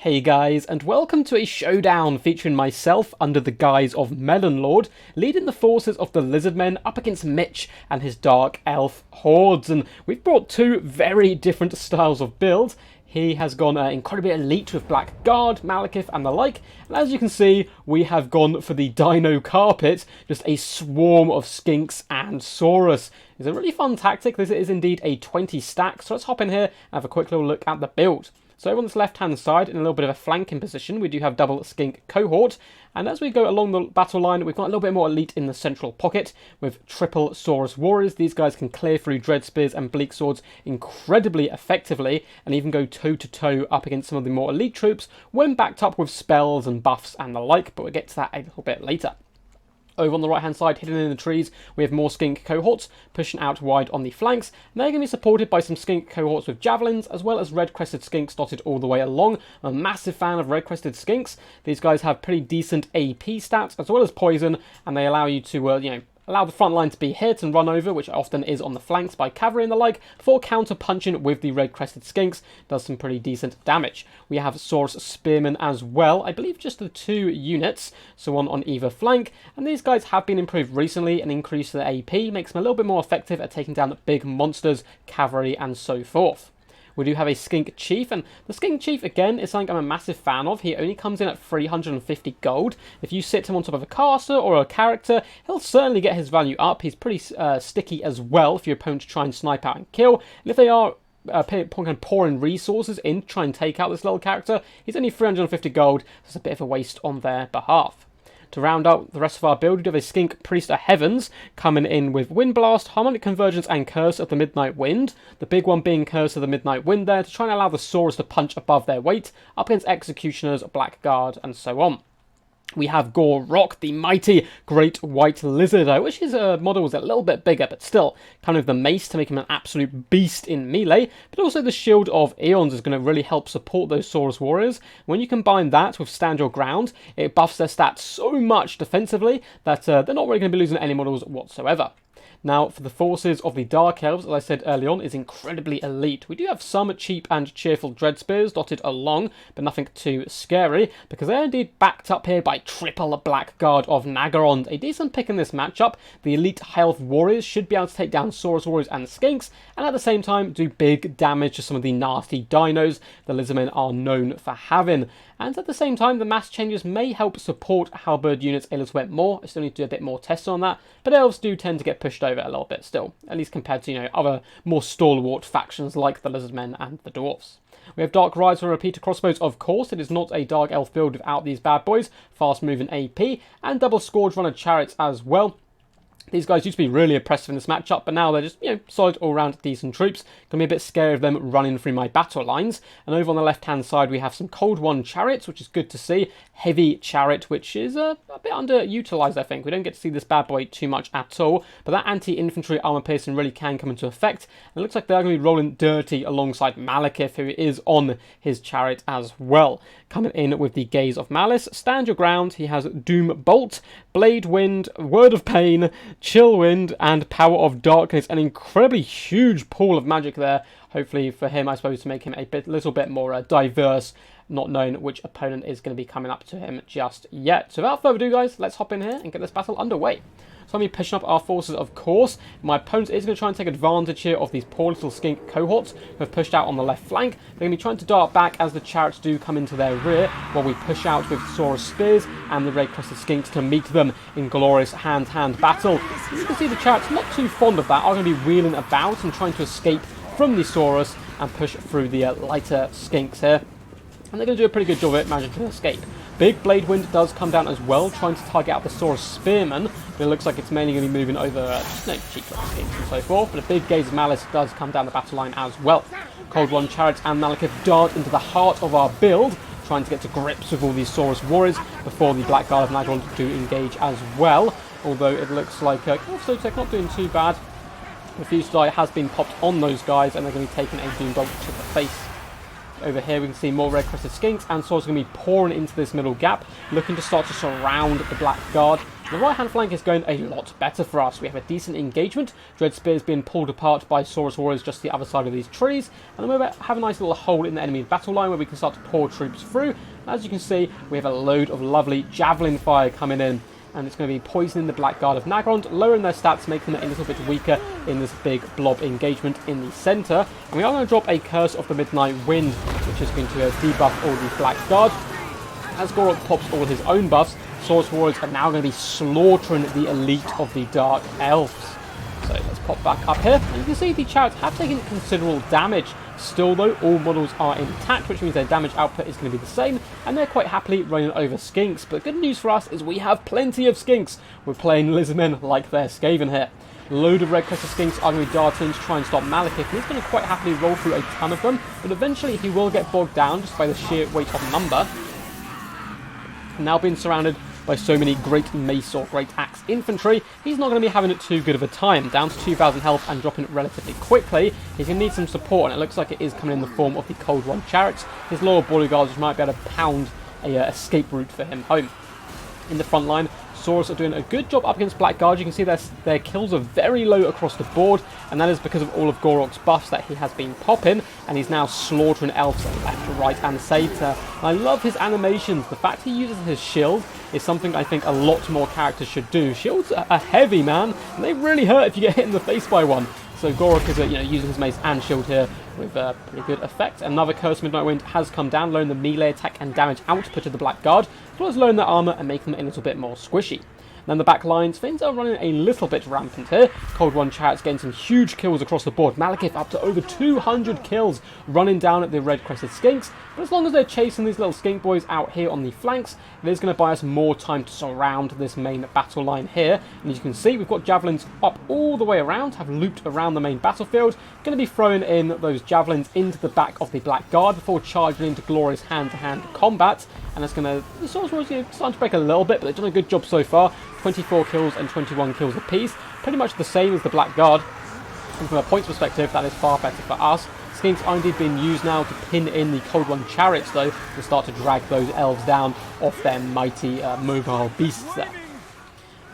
Hey guys, and welcome to a showdown featuring myself under the guise of Melon Lord, leading the forces of the Lizardmen up against Mitch and his Dark Elf hordes. And we've brought two very different styles of builds. He has gone incredibly elite with Black Guard, Malekith and the like, and as you can see, we have gone for the Dino Carpet, just a swarm of Skinks and Saurus. It's a really fun tactic. This is indeed a 20 stack, so let's hop in here and have a quick little look at the build. So over on this left-hand side, in a little bit of a flanking position, we do have double Skink cohort. And as we go along the battle line, we've got a little bit more elite in the central pocket with triple Saurus warriors. These guys can clear through Dread Spears and Bleak Swords incredibly effectively, and even go toe-to-toe up against some of the more elite troops when backed up with spells and buffs and the like, but we'll get to that a little bit later. Over on the right hand side, hidden in the trees, we have more Skink cohorts pushing out wide on the flanks, and they're going to be supported by some Skink cohorts with javelins, as well as red-crested Skinks dotted all the way along. I'm a massive fan of red-crested Skinks. These guys have pretty decent AP stats, as well as poison, and they allow you to, allow the front line to be hit and run over, which often is on the flanks by cavalry and the like, for counter-punching with the red-crested Skinks. Does some pretty decent damage. We have Saurus Spearmen as well, I believe just the 2 units, so one on either flank, and these guys have been improved recently and increased their AP, makes them a little bit more effective at taking down big monsters, cavalry and so forth. We do have a Skink Chief, and the Skink Chief, again, is something I'm a massive fan of. He only comes in at 350 gold. If you sit him on top of a caster or a character, he'll certainly get his value up. He's pretty sticky as well for your opponent to try and snipe out and kill. And if they are pouring resources in to try and take out this little character, he's only 350 gold, so it's a bit of a waste on their behalf. To round out the rest of our build, we do have a Skink Priest of Heavens coming in with Wind Blast, Harmonic Convergence and Curse of the Midnight Wind. The big one being Curse of the Midnight Wind there to try and allow the Saurus to punch above their weight up against Executioners, Black Guard and so on. We have Gor Rok, the mighty Great White Lizard. I wish his model was a little bit bigger, but still, kind of the mace to make him an absolute beast in melee. But also the Shield of Eons is going to really help support those Saurus warriors. When you combine that with Stand Your Ground, it buffs their stats so much defensively that they're not really going to be losing any models whatsoever. Now, for the forces of the Dark Elves, as I said early on, is incredibly elite. We do have some cheap and cheerful Dread Spears dotted along, but nothing too scary, because they're indeed backed up here by triple Black Guard of Naggarond. A decent pick in this matchup. The elite High Elf warriors should be able to take down Saurus warriors and Skinks, and at the same time do big damage to some of the nasty dinos the Lizardmen are known for having. And at the same time, the mass changes may help support halberd units a little bit more. I still need to do a bit more tests on that, but elves do tend to get pushed over a little bit still, at least compared to, other more stalwart factions like the Lizardmen and the Dwarfs. We have Dark Rider and Repeater Crossbows, of course. It is not a Dark Elf build without these bad boys. Fast moving AP, and double Scourge Runner Chariots as well. These guys used to be really oppressive in this matchup, but now they're just, solid all-round decent troops. Gonna be a bit scary of them running through my battle lines. And over on the left-hand side, we have some Cold One Chariots, which is good to see. Heavy Chariot, which is a bit underutilized, I think. We don't get to see this bad boy too much at all, but that anti-infantry armor piercing really can come into effect. And it looks like they're going to be rolling dirty alongside Malekith, who is on his chariot as well. Coming in with the Gaze of Malice, Stand Your Ground, he has Doom Bolt, Blade Wind, Word of Pain, Chill Wind, and Power of Darkness. An incredibly huge pool of magic there. Hopefully for him, I suppose, to make him a little bit more diverse, not knowing which opponent is going to be coming up to him just yet. So without further ado, guys, let's hop in here and get this battle underway. So I'm going to be pushing up our forces, of course. My opponent is going to try and take advantage here of these poor little Skink cohorts who have pushed out on the left flank. They're going to be trying to dart back as the chariots do come into their rear, while we push out with Saurus Spears and the red-crested Skinks to meet them in glorious hand-to-hand battle. As you can see, the chariots not too fond of that, are going to be wheeling about and trying to escape from the Saurus and push through the lighter Skinks here. And they're going to do a pretty good job of it, managing to escape. Big Blade Wind does come down as well, trying to target out the Saurus Spearmen, but it looks like it's mainly going to be moving over cheap little Skinks and so forth, but a big Gaze of Malice does come down the battle line as well. Cold One Chariots and Malekith dart into the heart of our build, trying to get to grips with all these Saurus warriors before the Black Guard of Naggarond do engage as well, although it looks like Tech not doing too bad. The Fuse Die has been popped on those guys, and they're going to be taking a Doom Bolt to the face. Over here we can see more red-crested Skinks, and Saurus are going to be pouring into this middle gap, looking to start to surround the Black Guard The right-hand flank is going a lot better for us. We have a decent engagement. Dread Spears being pulled apart by Saurus Warriors just the other side of these trees. And then we have a nice little hole in the enemy's battle line where we can start to pour troops through. As you can see, we have a load of lovely javelin fire coming in. And it's going to be poisoning the Black Guard of Nagrond, lowering their stats, making them a little bit weaker in this big blob engagement in the centre. And we are going to drop a Curse of the Midnight Wind, which is going to debuff all the Black Guard. As Gor Rok pops all his own buffs, Saurus Warriors are now going to be slaughtering the elite of the Dark Elves. So let's pop back up here, and you can see the chariots have taken considerable damage. Still though, all models are intact, which means their damage output is going to be the same, and they're quite happily running over Skinks. But good news for us is we have plenty of Skinks. We're playing Lizardmen like they're Skaven here. A load of red-crested Skinks are going to be darting in to try and stop Malekith, and he's going to quite happily roll through a ton of them, but eventually he will get bogged down just by the sheer weight of number. Now being surrounded by so many great mace or great axe infantry, he's not going to be having it too good of a time. Down to 2,000 health and dropping it relatively quickly, he's going to need some support, and it looks like it is coming in the form of the Cold One chariots. His loyal bodyguards might be able to pound a escape route for him home. In the front line, Saurus are doing a good job up against Black Guard. You can see their kills are very low across the board, and that is because of all of Gor Rok's buffs that he has been popping, and he's now slaughtering elves left, right and centre. I love his animations. The fact he uses his shield is something I think a lot more characters should do. Shields are heavy, man, and they really hurt if you get hit in the face by one. So Gor Rok is using his mace and shield here with pretty good effect. Another Curse of Midnight Wind has come down, lowering the melee attack and damage output of the Black Guard, as well as lowering their armour and making them a little bit more squishy. Then the back lines, things are running a little bit rampant here. Cold One chariots getting some huge kills across the board. Malekith up to over 200 kills running down at the red-crested Skinks. But as long as they're chasing these little skink boys out here on the flanks, it is going to buy us more time to surround this main battle line here. And as you can see, we've got javelins up all the way around, have looped around the main battlefield. Going to be throwing in those javelins into the back of the Black Guard before charging into glorious hand-to-hand combat. And that's going to, the Saurus Warriors starting to break a little bit, but they've done a good job so far. 24 kills and 21 kills apiece. Pretty much the same as the Black Guard. And from a points perspective, that is far better for us. Skinks are indeed being used now to pin in the Cold One chariots, though, to start to drag those elves down off their mighty mobile beasts there.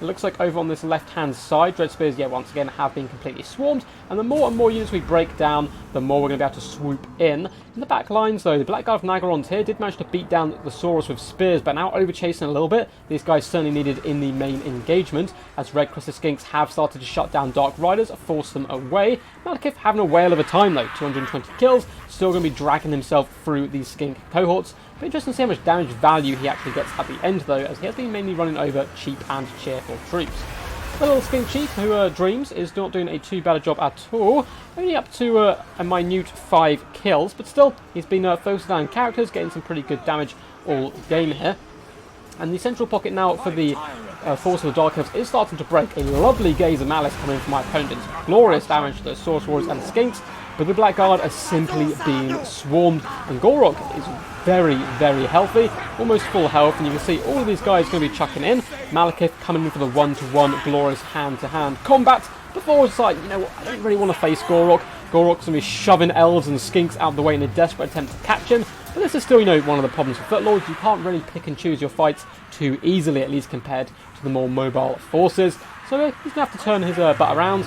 It looks like over on this left-hand side, Dread Spears, once again, have been completely swarmed, and the more and more units we break down, the more we're going to be able to swoop in. In the back lines, though, the Black Guard of Nagrond here did manage to beat down the Saurus with spears, but now over-chasing a little bit. These guys certainly needed in the main engagement, as red-crested Skinks have started to shut down Dark Riders, force them away. Malekith having a whale of a time, though, 220 kills, still going to be dragging himself through these Skink cohorts. But interesting to see how much damage value he actually gets at the end, though, as he has been mainly running over cheap and cheerful troops. The little Skink Chief, who Dreams, is not doing a too bad a job at all. Only up to a minute 5 kills, but still, he's been focused on characters, getting some pretty good damage all game here. And the central pocket now for the Force of the Dark Elves is starting to break. A lovely gaze of malice coming from my opponents. Glorious damage to the Saurus Warriors and the Skinks, but the Black Guard are simply being swarmed. And Gor Rok is very, very healthy, almost full health, and you can see all of these guys going to be chucking in. Malekith coming in for the one-to-one glorious hand-to-hand combat. Before it's like, I don't really want to face Gor Rok. Gor Rok's going to be shoving elves and skinks out of the way in a desperate attempt to catch him. But this is still, one of the problems with Footlords. You can't really pick and choose your fights too easily, at least compared to the more mobile forces. So he's going to have to turn his butt around,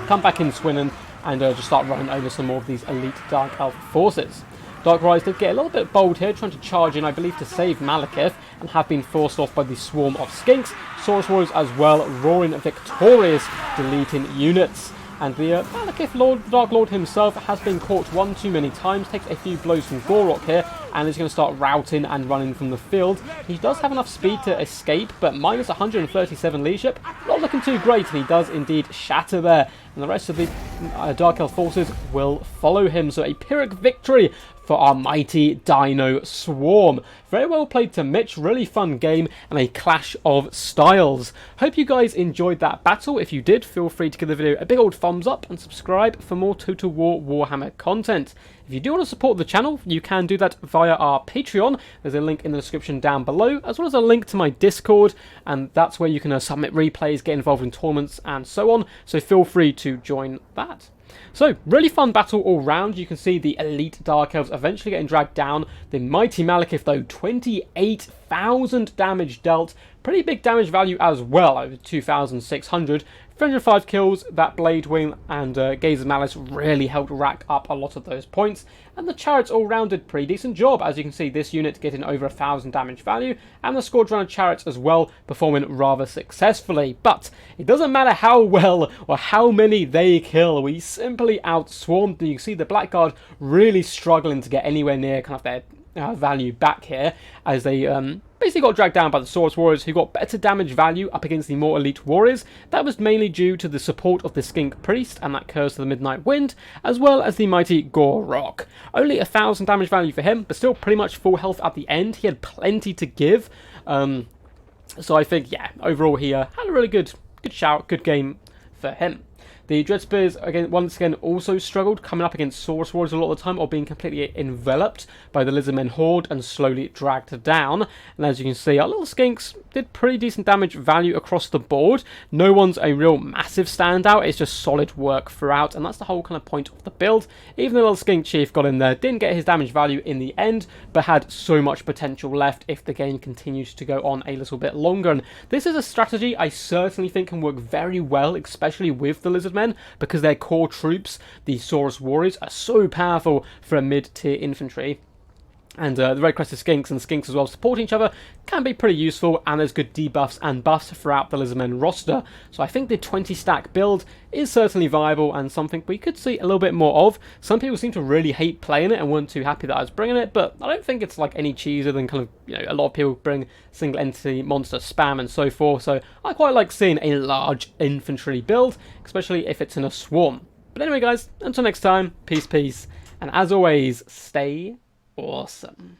come back in Swinnan, and just start running over some more of these elite Dark Elf forces. Dark Rise did get a little bit bold here, trying to charge in, I believe, to save Malekith, and have been forced off by the swarm of Skinks. Saurus Warriors as well, roaring victorious, deleting units. And the Malekith Dark Lord himself has been caught one too many times, takes a few blows from Gor Rok here, and is going to start routing and running from the field. He does have enough speed to escape, but minus 137 leadership, not looking too great, and he does indeed shatter there. And the rest of the Dark Elf forces will follow him, so a Pyrrhic victory for our mighty Dino Swarm. Very well played to Mitch, really fun game, and a clash of styles. Hope you guys enjoyed that battle. If you did, feel free to give the video a big old thumbs up and subscribe for more Total War Warhammer content. If you do want to support the channel, you can do that via our Patreon. There's a link in the description down below, as well as a link to my Discord, and that's where you can submit replays, get involved in tournaments, and so on. So feel free to join that. So, really fun battle all round. You can see the elite Dark Elves eventually getting dragged down. The mighty Malekith, though, 28,000 damage dealt. pretty big damage value as well, over 2,600. 305 kills, that Blade Wing and Gaze of Malice really helped rack up a lot of those points, and the Chariots all round did pretty decent job. As you can see, this unit getting over 1,000 damage value, and the Scourge Runner Chariots as well performing rather successfully. But it doesn't matter how well or how many they kill, we simply outswarmed. You can see the Blackguard really struggling to get anywhere near kind of their value back here, as they basically got dragged down by the Saurus Warriors, who got better damage value up against the more elite warriors. That was mainly due to the support of the Skink Priest and that Curse of the Midnight Wind, as well as the mighty Gor Rok. Only 1,000 damage value for him, but still pretty much full health at the end. He had plenty to give. So I think, yeah, overall he had a really good shout, good game for him. The Dreadspears, again, once again, also struggled, coming up against Saurus Warriors a lot of the time, or being completely enveloped by the Lizardmen horde and slowly dragged down. And as you can see, our little skinks did pretty decent damage value across the board. No one's a real massive standout, it's just solid work throughout, and that's the whole kind of point of the build. Even the little skink chief got in there, didn't get his damage value in the end, but had so much potential left if the game continues to go on a little bit longer. And this is a strategy I certainly think can work very well, especially with the Lizardmen, because their core troops, the Saurus Warriors, are so powerful for a mid-tier infantry. And the Red Crested Skinks and Skinks as well supporting each other can be pretty useful, and there's good debuffs and buffs throughout the Lizardmen roster. So I think the 20 stack build is certainly viable and something we could see a little bit more of. Some people seem to really hate playing it and weren't too happy that I was bringing it, but I don't think it's like any cheesier than kind of, you know, a lot of people bring single entity monster spam and so forth. So I quite like seeing a large infantry build, especially if it's in a swarm. But anyway guys, until next time, peace, and as always, stay awesome.